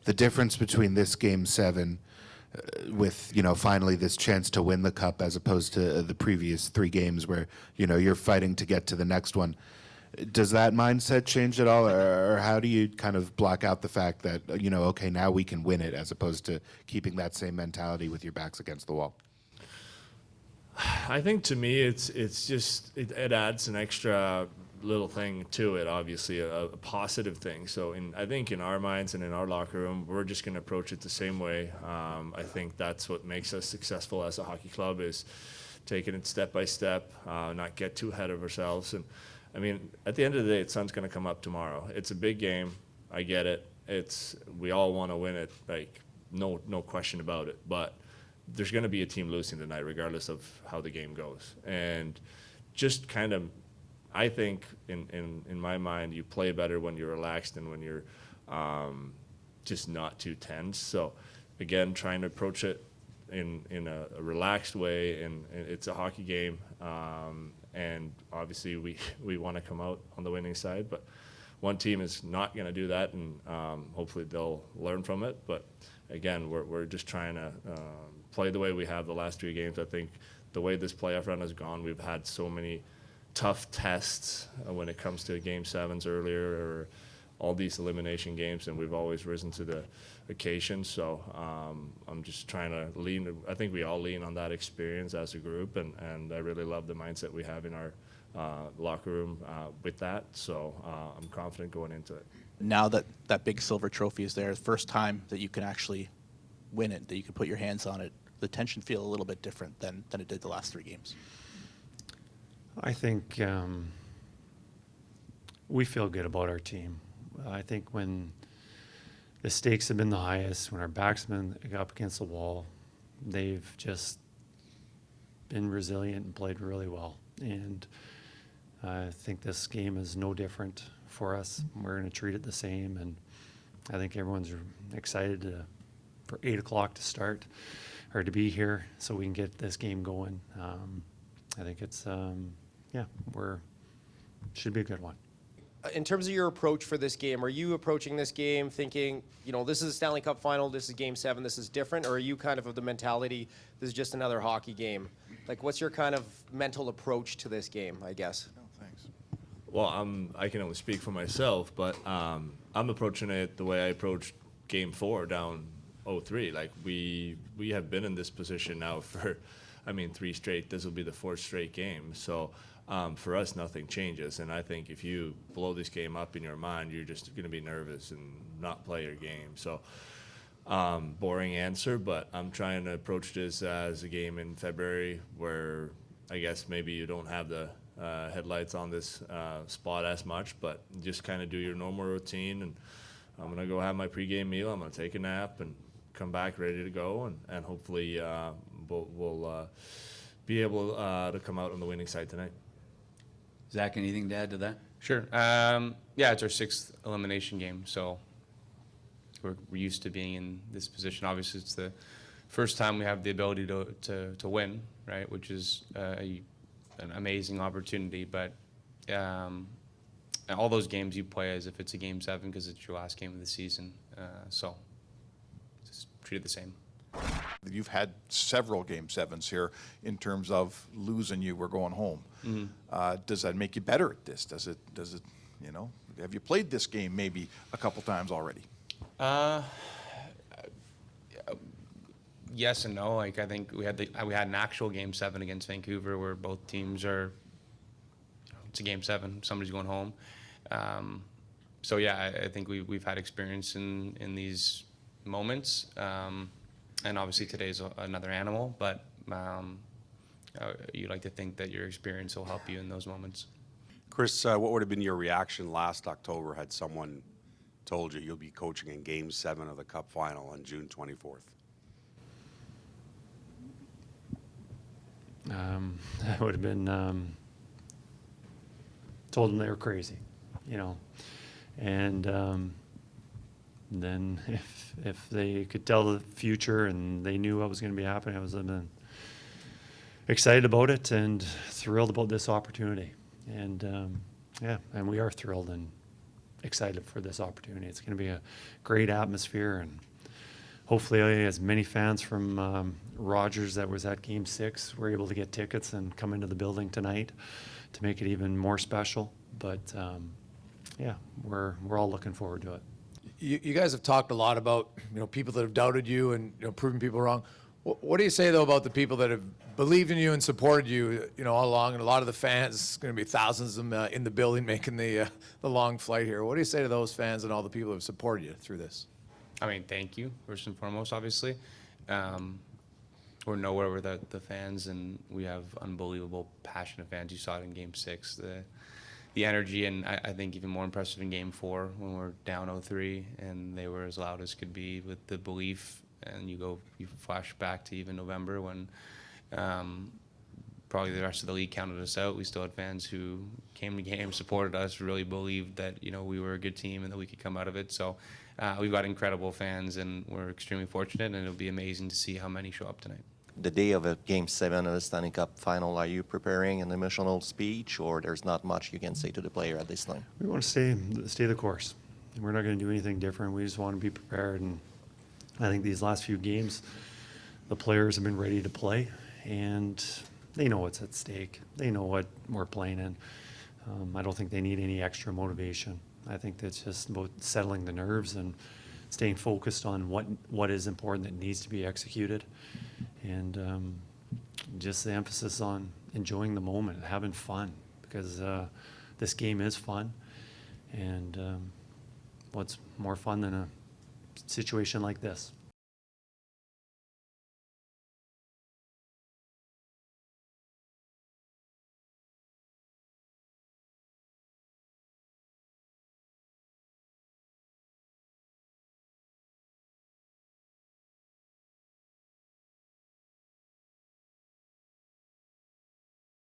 the difference between this Game 7 with, finally this chance to win the Cup as opposed to the previous 3 games where, you're fighting to get to the next one. Does that mindset change at all, or how do you kind of block out the fact that, okay, now we can win it, as opposed to keeping that same mentality with your backs against the wall? I think to me, it's just it adds an extra little thing to it. Obviously, a positive thing. So I think in our minds and in our locker room, we're just going to approach it the same way. I think that's what makes us successful as a hockey club, is taking it step by step, not get too ahead of ourselves. And I mean, at the end of the day, the sun's going to come up tomorrow. It's a big game. I get it. We all want to win it, like no question about it. But there's going to be a team losing tonight, regardless of how the game goes. And just kind of, I think in my mind, you play better when you're relaxed and when you're just not too tense. So again, trying to approach it in a relaxed way, and it's a hockey game. And obviously we want to come out on the winning side, but one team is not going to do that, and hopefully they'll learn from it. But again, we're just trying to play the way we have the last 3 games. I think the way this playoff run has gone, we've had so many tough tests when it comes to Game 7s earlier, or all these elimination games, and we've always risen to the occasion. So I'm just trying to lean. I think we all lean on that experience as a group, and I really love the mindset we have in our locker room with that. So I'm confident going into it. Now that that big silver trophy is there, the first time that you can actually win it, that you can put your hands on it, the tension feel a little bit different than it did the last 3 games. I think we feel good about our team. I think when the stakes have been the highest, when our backs have been up against the wall, they've just been resilient and played really well. And I think this game is no different for us. We're going to treat it the same, and I think everyone's excited for 8 o'clock to start, or to be here, so we can get this game going. I think it's should be a good one. In terms of your approach for this game, are you approaching this game thinking, this is a Stanley Cup final, this is Game 7, this is different, or are you kind of the mentality, this is just another hockey game? Like, what's your kind of mental approach to this game, I guess? Oh, thanks. Well, I can only speak for myself, but I'm approaching it the way I approached Game 4 down 0-3. Like, we have been in this position now for, 3 straight. This will be the 4th straight game. So for us, nothing changes. And I think if you blow this game up in your mind, you're just going to be nervous and not play your game. So boring answer, but I'm trying to approach this as a game in February where I guess maybe you don't have the headlights on this spot as much, but just kind of do your normal routine. And I'm going to go have my pregame meal. I'm going to take a nap and come back ready to go. And hopefully we'll be able to come out on the winning side tonight. Zach, anything to add to that? Sure. It's our 6th elimination game, so we're used to being in this position. Obviously, it's the first time we have the ability to win, right, which is an amazing opportunity. But all those games you play as if it's a Game 7 because it's your last game of the season. So just treat it the same. You've had several Game 7s here in terms of losing, you were going home. Mm-hmm. Does that make you better at this? Does it, have you played this game maybe a couple times already? Yes and no. Like, I think we had an actual Game 7 against Vancouver where both teams are, it's a Game 7, somebody's going home. So yeah, I think we've had experience in these moments. And obviously today's another animal, but you like to think that your experience will help you in those moments. Chris, what would have been your reaction last October had someone told you you'll be coaching in Game 7 of the Cup final on June 24th? I would have been told them they were crazy, and then if they could tell the future and they knew what was going to be happening, I was excited about it and thrilled about this opportunity. And and we are thrilled, and excited for this opportunity. It's going to be a great atmosphere, and hopefully as many fans from Rogers that was at Game 6 were able to get tickets and come into the building tonight to make it even more special. But yeah, we're all looking forward to it. You guys have talked a lot about, people that have doubted you and, proving people wrong. What do you say, though, about the people that have believed in you and supported you, all along? And a lot of the fans, going to be thousands of them in the building making the long flight here. What do you say to those fans and all the people who have supported you through this? I mean, thank you, first and foremost, obviously. We're nowhere without the fans, and we have unbelievable, passionate fans. You saw it in Game 6, the energy, and I think even more impressive in Game 4 when we're down 0-3, and they were as loud as could be with the belief. And you flash back to even November when probably the rest of the league counted us out. We still had fans who came to games, supported us, really believed that we were a good team and that we could come out of it. So we've got incredible fans, and we're extremely fortunate, and it'll be amazing to see how many show up tonight. The day of a Game 7 of the Stanley Cup final, are you preparing an emotional speech, or there's not much you can say to the player at this time? We want to stay the course. We're not going to do anything different. We just want to be prepared, and I think these last few games, the players have been ready to play, and they know what's at stake. They know what we're playing in. I don't think they need any extra motivation. I think that's just about settling the nerves and staying focused on what is important that needs to be executed, and just the emphasis on enjoying the moment, having fun, because this game is fun, and what's more fun than a situation like this?